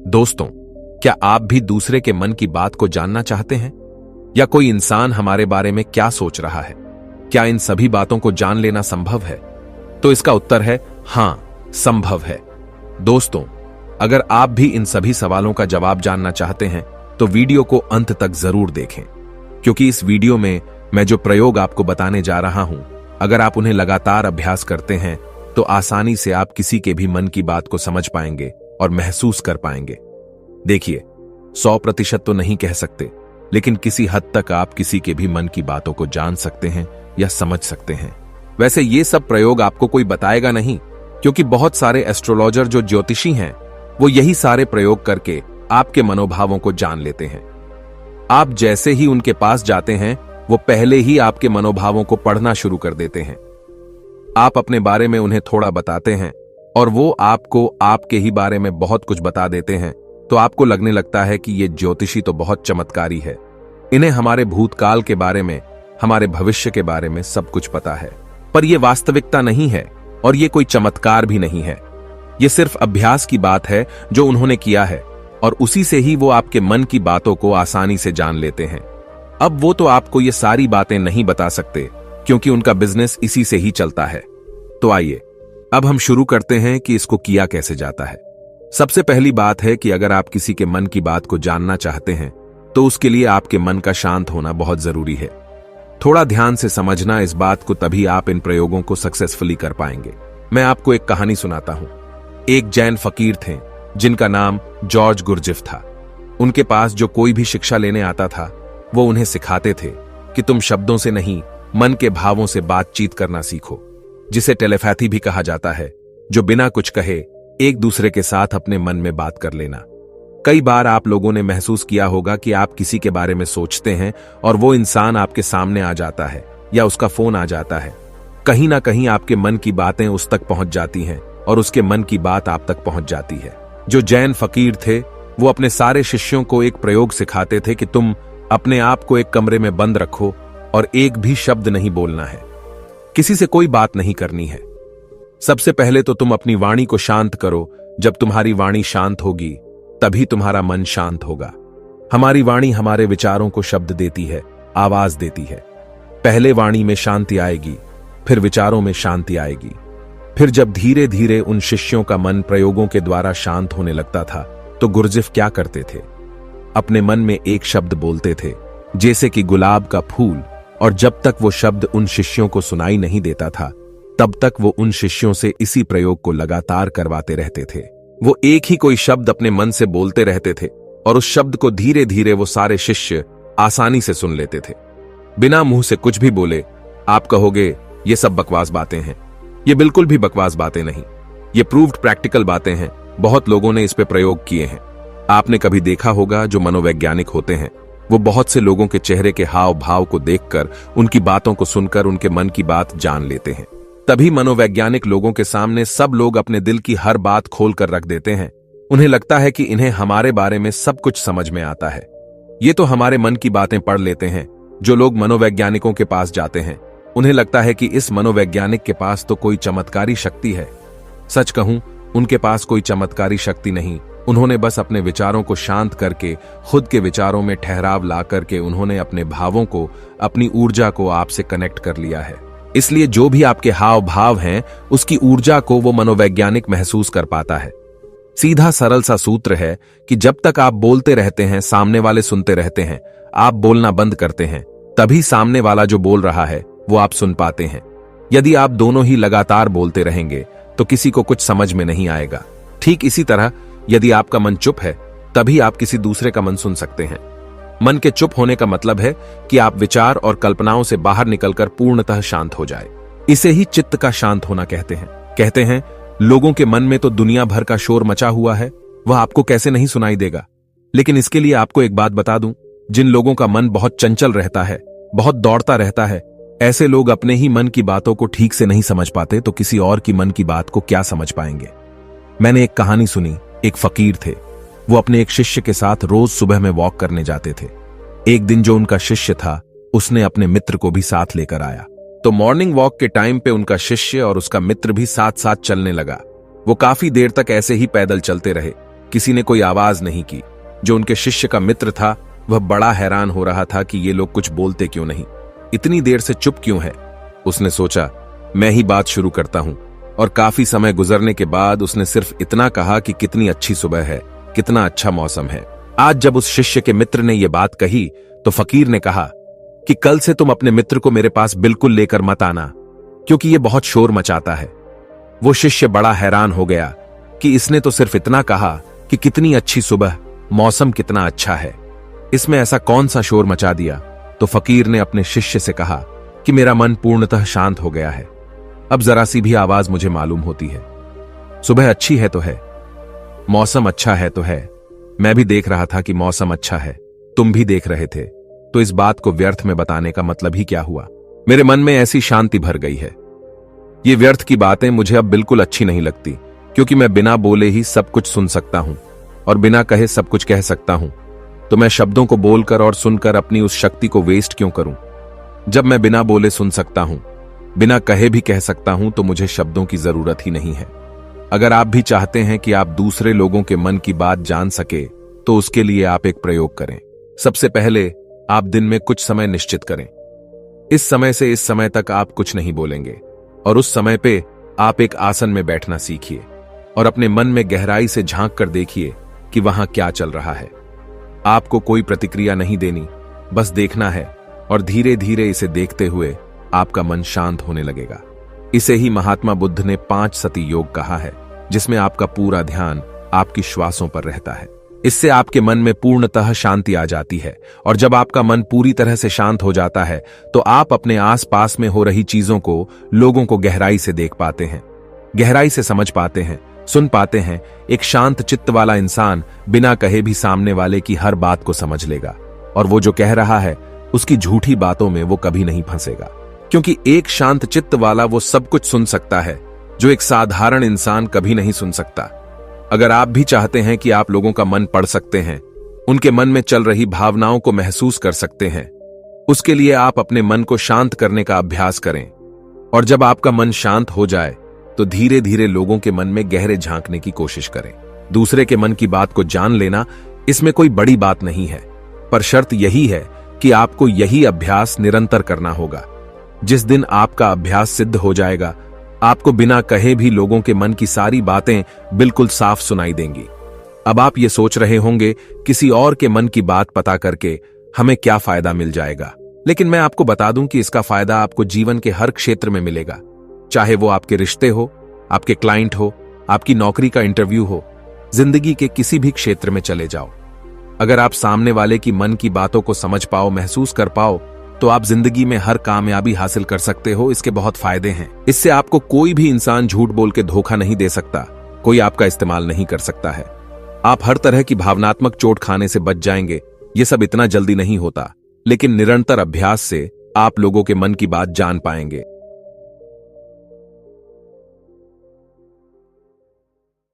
दोस्तों, क्या आप भी दूसरे के मन की बात को जानना चाहते हैं? या कोई इंसान हमारे बारे में क्या सोच रहा है? क्या इन सभी बातों को जान लेना संभव है? तो इसका उत्तर है हां, संभव है। दोस्तों, अगर आप भी इन सभी सवालों का जवाब जानना चाहते हैं तो वीडियो को अंत तक जरूर देखें, क्योंकि इस वीडियो में मैं जो प्रयोग आपको बताने जा रहा हूं, अगर आप उन्हें लगातार अभ्यास करते हैं तो आसानी से आप किसी के भी मन की बात को समझ पाएंगे और महसूस कर पाएंगे। देखिए, 100% तो नहीं कह सकते, लेकिन किसी हद तक आप किसी के भी मन की बातों को जान सकते हैं या समझ सकते हैं। वैसे ये सब प्रयोग आपको कोई बताएगा नहीं, क्योंकि बहुत सारे एस्ट्रोलॉजर जो ज्योतिषी हैं वो यही सारे प्रयोग करके आपके मनोभावों को जान लेते हैं। आप जैसे ही उनके पास जाते हैं वो पहले ही आपके मनोभावों को पढ़ना शुरू कर देते हैं। आप अपने बारे में उन्हें थोड़ा बताते हैं और वो आपको आपके ही बारे में बहुत कुछ बता देते हैं, तो आपको लगने लगता है कि ये ज्योतिषी तो बहुत चमत्कारी है। इन्हें हमारे भूतकाल के बारे में, हमारे भविष्य के बारे में सब कुछ पता है। पर यह वास्तविकता नहीं है और ये कोई चमत्कार भी नहीं है। ये सिर्फ अभ्यास की बात है जो उन्होंने किया है, और उसी से ही वो आपके मन की बातों को आसानी से जान लेते हैं। अब वो तो आपको ये सारी बातें नहीं बता सकते, क्योंकि उनका बिजनेस इसी से ही चलता है। तो आइए अब हम शुरू करते हैं कि इसको किया कैसे जाता है। सबसे पहली बात है कि अगर आप किसी के मन की बात को जानना चाहते हैं तो उसके लिए आपके मन का शांत होना बहुत जरूरी है। थोड़ा ध्यान से समझना इस बात को, तभी आप इन प्रयोगों को सक्सेसफुली कर पाएंगे। मैं आपको एक कहानी सुनाता हूं। एक जैन फकीर थे जिनका नाम जॉर्ज गुरजिफ था। उनके पास जो कोई भी शिक्षा लेने आता था वो उन्हें सिखाते थे कि तुम शब्दों से नहीं, मन के भावों से बातचीत करना सीखो, जिसे टेलीपैथी भी कहा जाता है, जो बिना कुछ कहे एक दूसरे के साथ अपने मन में बात कर लेना। कई बार आप लोगों ने महसूस किया होगा कि आप किसी के बारे में सोचते हैं और वो इंसान आपके सामने आ जाता है या उसका फोन आ जाता है। कहीं ना कहीं आपके मन की बातें उस तक पहुंच जाती हैं और उसके मन की बात आप तक पहुंच जाती है। जो जैन फकीर थे वो अपने सारे शिष्यों को एक प्रयोग सिखाते थे कि तुम अपने आप को एक कमरे में बंद रखो और एक भी शब्द नहीं बोलना है, किसी से कोई बात नहीं करनी है। सबसे पहले तो तुम अपनी वाणी को शांत करो। जब तुम्हारी वाणी शांत होगी तभी तुम्हारा मन शांत होगा। हमारी वाणी हमारे विचारों को शब्द देती है, आवाज देती है। पहले वाणी में शांति आएगी, फिर विचारों में शांति आएगी। फिर जब धीरे धीरे उन शिष्यों का मन प्रयोगों के द्वारा शांत होने लगता था तो गुरजिफ क्या करते थे? अपने मन में एक शब्द बोलते थे, जैसे कि गुलाब का फूल, और जब तक वो शब्द उन शिष्यों को सुनाई नहीं देता था तब तक वो उन शिष्यों से इसी प्रयोग को लगातार करवाते रहते थे। वो एक ही कोई शब्द अपने मन से बोलते रहते थे और उस शब्द को धीरे धीरे वो सारे शिष्य आसानी से सुन लेते थे, बिना मुंह से कुछ भी बोले। आप कहोगे ये सब बकवास बातें हैं। ये बिल्कुल भी बकवास बातें नहीं, ये प्रूव्ड प्रैक्टिकल बातें हैं। बहुत लोगों ने इस पे प्रयोग किए हैं। आपने कभी देखा होगा जो मनोवैज्ञानिक होते हैं वो बहुत से लोगों के चेहरे के हाव भाव को देखकर, उनकी बातों को सुनकर उनके मन की बात जान लेते हैं। तभी मनोवैज्ञानिक लोगों के सामने सब लोग अपने दिल की हर बात खोल कर रख देते हैं। उन्हें लगता है कि इन्हें हमारे बारे में सब कुछ समझ में आता है। ये तो हमारे मन की बातें पढ़ लेते हैं। जो लोग मनोवैज्ञानिकों के पास जाते हैं उन्हें लगता है कि इस मनोवैज्ञानिक के पास तो कोई चमत्कारी शक्ति है। सच कहूं, उनके पास कोई चमत्कारी शक्ति नहीं। उन्होंने बस अपने विचारों को शांत करके, खुद के विचारों में ठहराव ला करके उन्होंने अपने भावों को, अपनी ऊर्जा को आपसे कनेक्ट कर लिया है। इसलिए जो भी आपके हाव भाव हैं उसकी ऊर्जा को वो मनोवैज्ञानिक महसूस कर पाता है। सीधा सरल सा सूत्र है कि जब तक आप बोलते रहते हैं सामने वाले सुनते रहते हैं। आप बोलना बंद करते हैं तभी सामने वाला जो बोल रहा है वो आप सुन पाते हैं। यदि आप दोनों ही लगातार बोलते रहेंगे तो किसी को कुछ समझ में नहीं आएगा। ठीक इसी तरह यदि आपका मन चुप है तभी आप किसी दूसरे का मन सुन सकते हैं। मन के चुप होने का मतलब है कि आप विचार और कल्पनाओं से बाहर निकलकर पूर्णतः शांत हो जाए। इसे ही चित्त का शांत होना कहते हैं। कहते हैं लोगों के मन में तो दुनिया भर का शोर मचा हुआ है, वह आपको कैसे नहीं सुनाई देगा। लेकिन इसके लिए आपको एक बात बता दूं, जिन लोगों का मन बहुत चंचल रहता है, बहुत दौड़ता रहता है, ऐसे लोग अपने ही मन की बातों को ठीक से नहीं समझ पाते तो किसी और की मन की बात को क्या समझ पाएंगे। मैंने एक कहानी सुनी। एक फकीर थे, वो अपने एक शिष्य के साथ रोज सुबह में वॉक करने जाते थे। एक दिन जो उनका शिष्य था उसने अपने मित्र को भी साथ लेकर आया। तो मॉर्निंग वॉक के टाइम पे उनका शिष्य और उसका मित्र भी साथ साथ चलने लगा। वो काफी देर तक ऐसे ही पैदल चलते रहे। किसी ने कोई आवाज नहीं की। जो उनके शिष्य का मित्र था वह बड़ा हैरान हो रहा था कि ये लोग कुछ बोलते क्यों नहीं, इतनी देर से चुप क्यों है। उसने सोचा मैं ही बात शुरू करता हूं, और काफी समय गुजरने के बाद उसने सिर्फ इतना कहा कि कितनी अच्छी सुबह है, कितना अच्छा मौसम है। आज जब उस शिष्य के मित्र ने यह बात कही तो फकीर ने कहा कि कल से तुम अपने मित्र को मेरे पास बिल्कुल लेकर मत आना, क्योंकि यह बहुत शोर मचाता है। वो शिष्य बड़ा हैरान हो गया कि इसने तो सिर्फ इतना कहा कि कितनी अच्छी सुबह, मौसम कितना अच्छा है, इसमें ऐसा कौन सा शोर मचा दिया। तो फकीर ने अपने शिष्य से कहा कि मेरा मन पूर्णतः शांत हो गया है, अब जरा सी भी आवाज मुझे मालूम होती है। सुबह अच्छी है तो है, मौसम अच्छा है तो है, मैं भी देख रहा था कि मौसम अच्छा है, तुम भी देख रहे थे, तो इस बात को व्यर्थ में बताने का मतलब ही क्या हुआ। मेरे मन में ऐसी शांति भर गई है। ये व्यर्थ की बातें मुझे अब बिल्कुल अच्छी नहीं लगती, क्योंकि मैं बिना बोले ही सब कुछ सुन सकता हूं और बिना कहे सब कुछ कह सकता हूं। तो मैं शब्दों को बोलकर और सुनकर अपनी उस शक्ति को वेस्ट क्यों करूं। जब मैं बिना बोले सुन सकता हूं, बिना कहे भी कह सकता हूं, तो मुझे शब्दों की जरूरत ही नहीं है। अगर आप भी चाहते हैं कि आप दूसरे लोगों के मन की बात जान सके, तो उसके लिए आप एक प्रयोग करें। सबसे पहले आप दिन में कुछ समय निश्चित करें। इस समय से इस समय तक आप कुछ नहीं बोलेंगे, और उस समय पे आप एक आसन में बैठना सीखिए और अपने मन में गहराई से झांक कर देखिए कि वहां क्या चल रहा है। आपको कोई प्रतिक्रिया नहीं देनी, बस देखना है, और धीरे धीरे इसे देखते हुए आपका मन शांत होने लगेगा। इसे ही महात्मा बुद्ध ने 5 सती योग कहा है, जिसमें आपका पूरा ध्यान आपकी श्वासों पर रहता है। इससे आपके मन में पूर्णतः शांति आ जाती है, और जब आपका मन पूरी तरह से शांत हो जाता है तो आप अपने आसपास में हो रही चीजों को, लोगों को गहराई से देख पाते हैं, गहराई से समझ पाते हैं, सुन पाते हैं। एक शांत चित्त वाला इंसान बिना कहे भी सामने वाले की हर बात को समझ लेगा, और वो जो कह रहा है उसकी झूठी बातों में वो कभी नहीं फंसेगा, क्योंकि एक शांत चित्त वाला वो सब कुछ सुन सकता है जो एक साधारण इंसान कभी नहीं सुन सकता। अगर आप भी चाहते हैं कि आप लोगों का मन पढ़ सकते हैं, उनके मन में चल रही भावनाओं को महसूस कर सकते हैं, उसके लिए आप अपने मन को शांत करने का अभ्यास करें। और जब आपका मन शांत हो जाए तो धीरे धीरे लोगों के मन में गहरे झांकने की कोशिश करें। दूसरे के मन की बात को जान लेना, इसमें कोई बड़ी बात नहीं है, पर शर्त यही है कि आपको यही अभ्यास निरंतर करना होगा। जिस दिन आपका अभ्यास सिद्ध हो जाएगा, आपको बिना कहे भी लोगों के मन की सारी बातें बिल्कुल साफ सुनाई देंगी। अब आप ये सोच रहे होंगे, किसी और के मन की बात पता करके हमें क्या फायदा मिल जाएगा। लेकिन मैं आपको बता दूं कि इसका फायदा आपको जीवन के हर क्षेत्र में मिलेगा, चाहे वो आपके रिश्ते हो, आपके क्लाइंट हो, आपकी नौकरी का इंटरव्यू हो, जिंदगी के किसी भी क्षेत्र में चले जाओ। अगर आप सामने वाले की मन की बातों को समझ पाओ, महसूस कर पाओ, तो आप जिंदगी में हर कामयाबी हासिल कर सकते हो। इसके बहुत फायदे हैं। इससे आपको कोई भी इंसान झूठ बोल के धोखा नहीं दे सकता, कोई आपका इस्तेमाल नहीं कर सकता है। आप हर तरह की भावनात्मक चोट खाने से बच जाएंगे। ये सब इतना जल्दी नहीं होता, लेकिन निरंतर अभ्यास से आप लोगों के मन की बात जान पाएंगे।